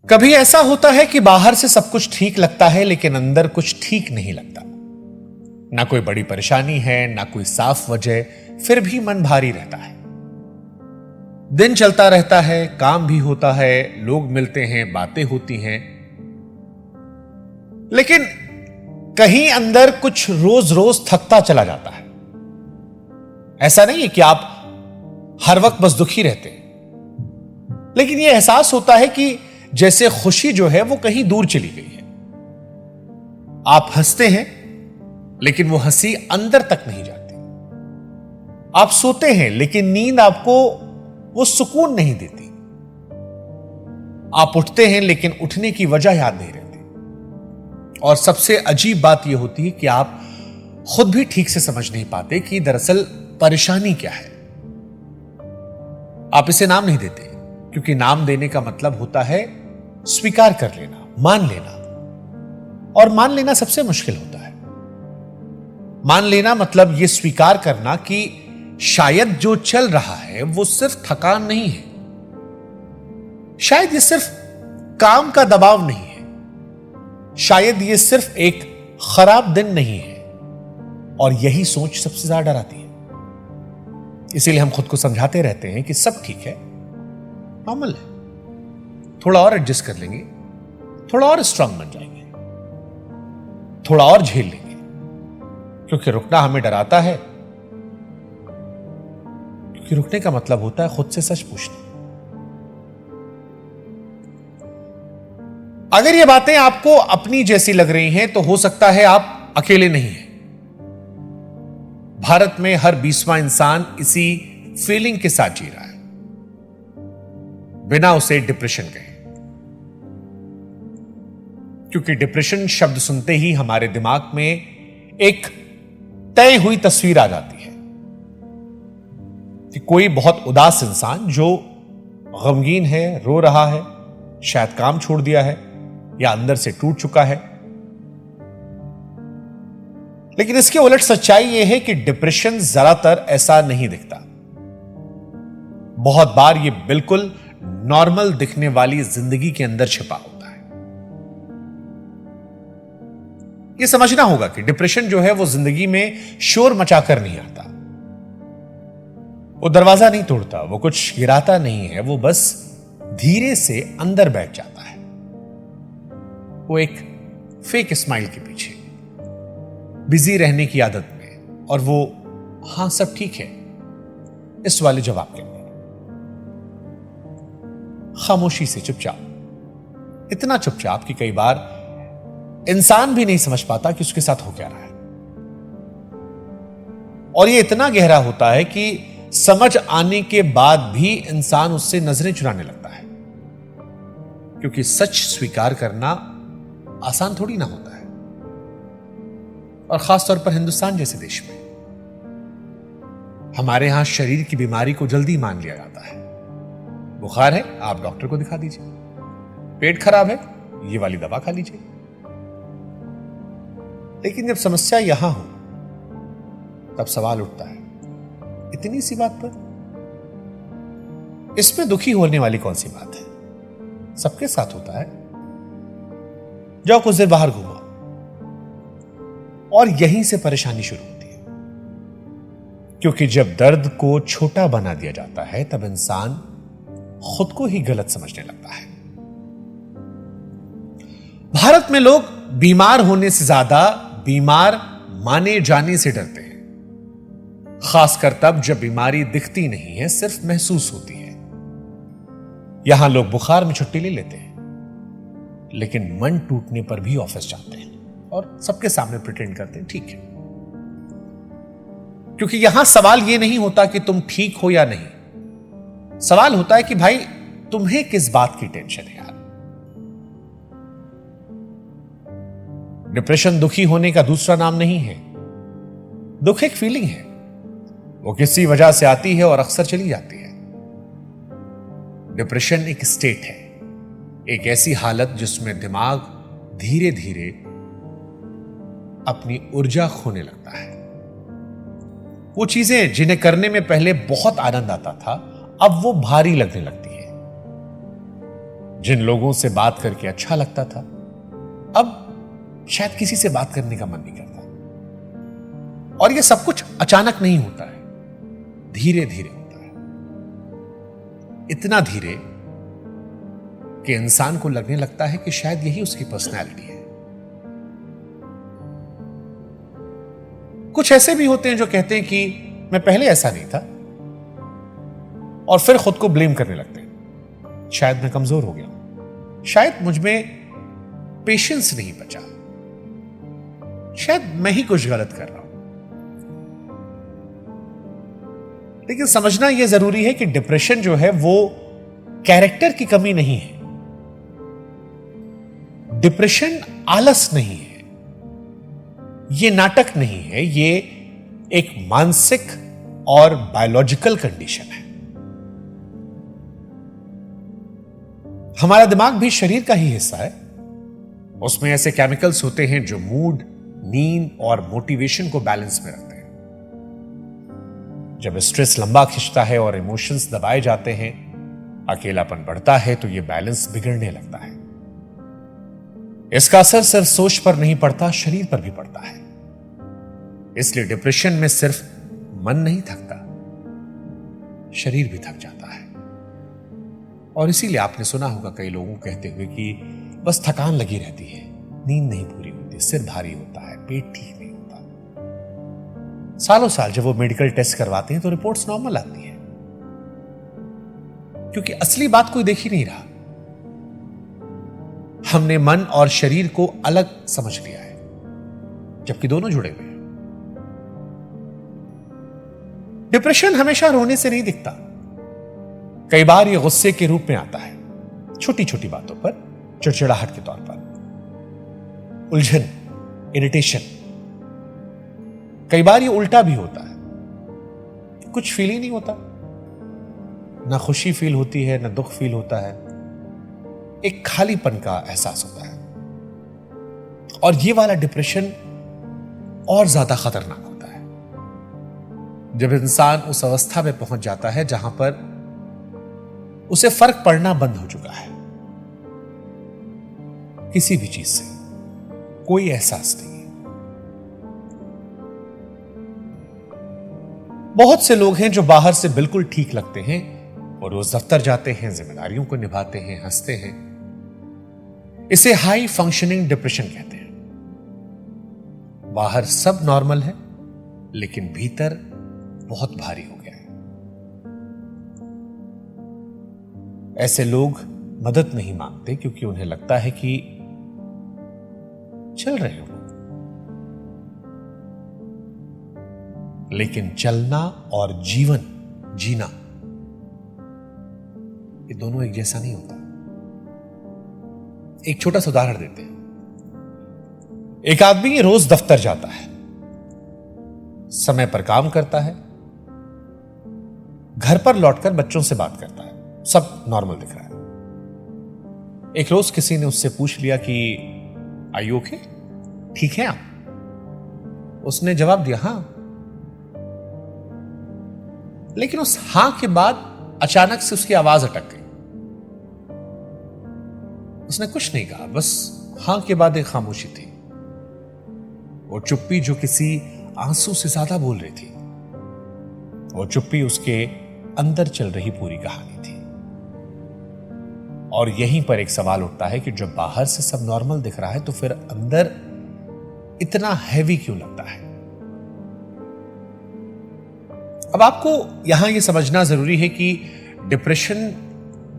कभी ऐसा होता है कि बाहर से सब कुछ ठीक लगता है लेकिन अंदर कुछ ठीक नहीं लगता। ना कोई बड़ी परेशानी है, ना कोई साफ वजह, फिर भी मन भारी रहता है। दिन चलता रहता है, काम भी होता है, लोग मिलते हैं, बातें होती हैं, लेकिन कहीं अंदर कुछ रोज रोज थकता चला जाता है। ऐसा नहीं है कि आप हर वक्त बस दुखी रहते हैं, लेकिन यह एहसास होता है कि जैसे खुशी जो है वो कहीं दूर चली गई है। आप हंसते हैं लेकिन वो हंसी अंदर तक नहीं जाती। आप सोते हैं लेकिन नींद आपको वो सुकून नहीं देती। आप उठते हैं लेकिन उठने की वजह याद नहीं रहती। और सबसे अजीब बात यह होती है कि आप खुद भी ठीक से समझ नहीं पाते कि दरअसल परेशानी क्या है। आप इसे नाम नहीं देते, क्योंकि नाम देने का मतलब होता है स्वीकार कर लेना, मान लेना। और मान लेना सबसे मुश्किल होता है। मान लेना मतलब यह स्वीकार करना कि शायद जो चल रहा है वो सिर्फ थकान नहीं है, शायद ये सिर्फ काम का दबाव नहीं है, शायद ये सिर्फ एक खराब दिन नहीं है। और यही सोच सबसे ज्यादा डराती है। इसीलिए हम खुद को समझाते रहते हैं कि सब ठीक है, नॉर्मल है, थोड़ा और एडजस्ट कर लेंगे, थोड़ा और स्ट्रांग बन जाएंगे, थोड़ा और झेल लेंगे। क्योंकि रुकना हमें डराता है, क्योंकि रुकने का मतलब होता है खुद से सच पूछना। अगर ये बातें आपको अपनी जैसी लग रही हैं तो हो सकता है आप अकेले नहीं हैं। भारत में हर 20वां इंसान इसी फीलिंग के साथ जी रहा है, बिना उसे डिप्रेशन कहे। क्योंकि डिप्रेशन शब्द सुनते ही हमारे दिमाग में एक तय हुई तस्वीर आ जाती है कि कोई बहुत उदास इंसान जो गमगीन है, रो रहा है, शायद काम छोड़ दिया है या अंदर से टूट चुका है। लेकिन इसके उलट सच्चाई यह है कि डिप्रेशन ज्यादातर ऐसा नहीं दिखता। बहुत बार यह बिल्कुल नॉर्मल दिखने वाली जिंदगी के अंदर छिपा होता है। यह समझना होगा कि डिप्रेशन जो है वो जिंदगी में शोर मचाकर नहीं आता। वो दरवाजा नहीं तोड़ता, वो कुछ गिराता नहीं है, वो बस धीरे से अंदर बैठ जाता है। वो एक फेक स्माइल के पीछे, बिजी रहने की आदत में, और वो हां सब ठीक है इस वाले जवाब के अंदर। खामोशी से चुपचाप, इतना चुपचाप कि कई बार इंसान भी नहीं समझ पाता कि उसके साथ हो क्या रहा है। और ये इतना गहरा होता है कि समझ आने के बाद भी इंसान उससे नजरें चुराने लगता है। क्योंकि सच स्वीकार करना आसान थोड़ी ना होता है, और खासतौर पर हिंदुस्तान जैसे देश में। हमारे यहां शरीर की बीमारी को जल्दी मान लिया जाता है। बुखार है, आप डॉक्टर को दिखा दीजिए। पेट खराब है, ये वाली दवा खा लीजिए। लेकिन जब समस्या यहां हो तब सवाल उठता है, इतनी सी बात पर इसमें दुखी होने वाली कौन सी बात है? सबके साथ होता है। जाओ कुछ देर बाहर घूमो, और यहीं से परेशानी शुरू होती है। क्योंकि जब दर्द को छोटा बना दिया जाता है तब इंसान खुद को ही गलत समझने लगता है। भारत में लोग बीमार होने से ज्यादा बीमार माने जाने से डरते हैं। खासकर तब जब बीमारी दिखती नहीं है, सिर्फ महसूस होती है। यहां लोग बुखार में छुट्टी ले लेते हैं, लेकिन मन टूटने पर भी ऑफिस जाते हैं और सबके सामने प्रिटेंड करते हैं ठीक है। क्योंकि यहां सवाल यह नहीं होता कि तुम ठीक हो या नहीं, सवाल होता है कि भाई तुम्हें किस बात की टेंशन है यार। डिप्रेशन दुखी होने का दूसरा नाम नहीं है। दुख एक फीलिंग है, वो किसी वजह से आती है और अक्सर चली जाती है। डिप्रेशन एक स्टेट है, एक ऐसी हालत जिसमें दिमाग धीरे धीरे अपनी ऊर्जा खोने लगता है। वो चीजें जिन्हें करने में पहले बहुत आनंद आता था, अब वो भारी लगने लगती है। जिन लोगों से बात करके अच्छा लगता था, अब शायद किसी से बात करने का मन नहीं करता। और यह सब कुछ अचानक नहीं होता है, धीरे धीरे होता है। इतना धीरे कि इंसान को लगने लगता है कि शायद यही उसकी पर्सनैलिटी है। कुछ ऐसे भी होते हैं जो कहते हैं कि मैं पहले ऐसा नहीं था, और फिर खुद को ब्लेम करने लगते हैं। शायद मैं कमजोर हो गया, शायद मुझ में पेशेंस नहीं बचा, शायद मैं ही कुछ गलत कर रहा हूं। लेकिन समझना यह जरूरी है कि डिप्रेशन जो है वो कैरेक्टर की कमी नहीं है। डिप्रेशन आलस नहीं है, यह नाटक नहीं है, यह एक मानसिक और बायोलॉजिकल कंडीशन है। हमारा दिमाग भी शरीर का ही हिस्सा है। उसमें ऐसे केमिकल्स होते हैं जो मूड, नींद और मोटिवेशन को बैलेंस में रखते हैं। जब स्ट्रेस लंबा खिंचता है और इमोशंस दबाए जाते हैं, अकेलापन बढ़ता है, तो यह बैलेंस बिगड़ने लगता है। इसका असर सिर्फ सोच पर नहीं पड़ता, शरीर पर भी पड़ता है। इसलिए डिप्रेशन में सिर्फ मन नहीं थकता, शरीर भी थक जाता है। और इसीलिए आपने सुना होगा कई लोगों को कहते हुए कि बस थकान लगी रहती है, नींद नहीं पूरी होती, सिर भारी होता है, पेट ठीक नहीं होता। सालों साल जब वो मेडिकल टेस्ट करवाते हैं तो रिपोर्ट्स नॉर्मल आती है, क्योंकि असली बात कोई देख ही नहीं रहा। हमने मन और शरीर को अलग समझ लिया है, जबकि दोनों जुड़े हुए हैं। डिप्रेशन हमेशा रोने से नहीं दिखता। कई बार यह गुस्से के रूप में आता है, छोटी छोटी बातों पर, चिड़चिड़ाहट के तौर पर, उलझन, इरिटेशन। कई बार यह उल्टा भी होता है, कुछ फील ही नहीं होता, ना खुशी फील होती है, ना दुख फील होता है, एक खालीपन का एहसास होता है। और यह वाला डिप्रेशन और ज्यादा खतरनाक होता है जब इंसान उस अवस्था में पहुंच जाता है जहां पर उसे फर्क पड़ना बंद हो चुका है। किसी भी चीज से कोई एहसास नहीं है। बहुत से लोग हैं जो बाहर से बिल्कुल ठीक लगते हैं और रोज दफ्तर जाते हैं, जिम्मेदारियों को निभाते हैं, हंसते हैं। इसे हाई फंक्शनिंग डिप्रेशन कहते हैं। बाहर सब नॉर्मल है, लेकिन भीतर बहुत भारी हो गया है। ऐसे लोग मदद नहीं मांगते क्योंकि उन्हें लगता है कि चल रहे हो, लेकिन चलना और जीवन जीना, ये दोनों एक जैसा नहीं होता। एक छोटा सा उदाहरण देते हैं। एक आदमी रोज दफ्तर जाता है, समय पर काम करता है, घर पर लौटकर बच्चों से बात करता है, सब नॉर्मल दिख रहा है। एक रोज किसी ने उससे पूछ लिया कि आर यू ओके, ठीक है आप? उसने जवाब दिया हां। लेकिन उस हां के बाद अचानक से उसकी आवाज अटक गई। उसने कुछ नहीं कहा, बस हां के बाद एक खामोशी थी। वो चुप्पी जो किसी आंसू से ज्यादा बोल रही थी, वो चुप्पी उसके अंदर चल रही पूरी कहानी थी। और यहीं पर एक सवाल उठता है कि जब बाहर से सब नॉर्मल दिख रहा है तो फिर अंदर इतना हैवी क्यों लगता है? अब आपको यहां यह समझना जरूरी है कि डिप्रेशन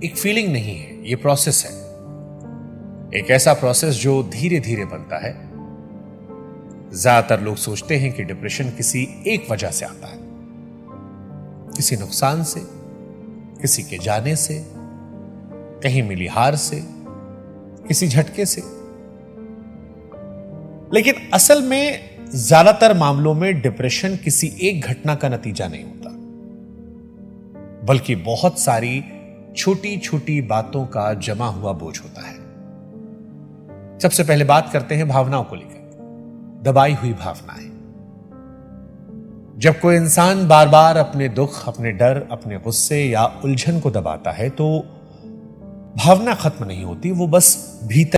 एक फीलिंग नहीं है, यह प्रोसेस है। एक ऐसा प्रोसेस जो धीरे धीरे बनता है। ज्यादातर लोग सोचते हैं कि डिप्रेशन किसी एक वजह से आता है, किसी नुकसान से, किसी के जाने से, कहीं मिली हार से, किसी झटके से। लेकिन असल में ज्यादातर मामलों में डिप्रेशन किसी एक घटना का नतीजा नहीं होता, बल्कि बहुत सारी छोटी छोटी बातों का जमा हुआ बोझ होता है। सबसे पहले बात करते हैं भावनाओं को लेकर, दबाई हुई भावनाएं। जब कोई इंसान बार बार अपने दुख, अपने डर, अपने गुस्से या उलझन को दबाता है तो भावना खत्म नहीं होती, वो बस भीतर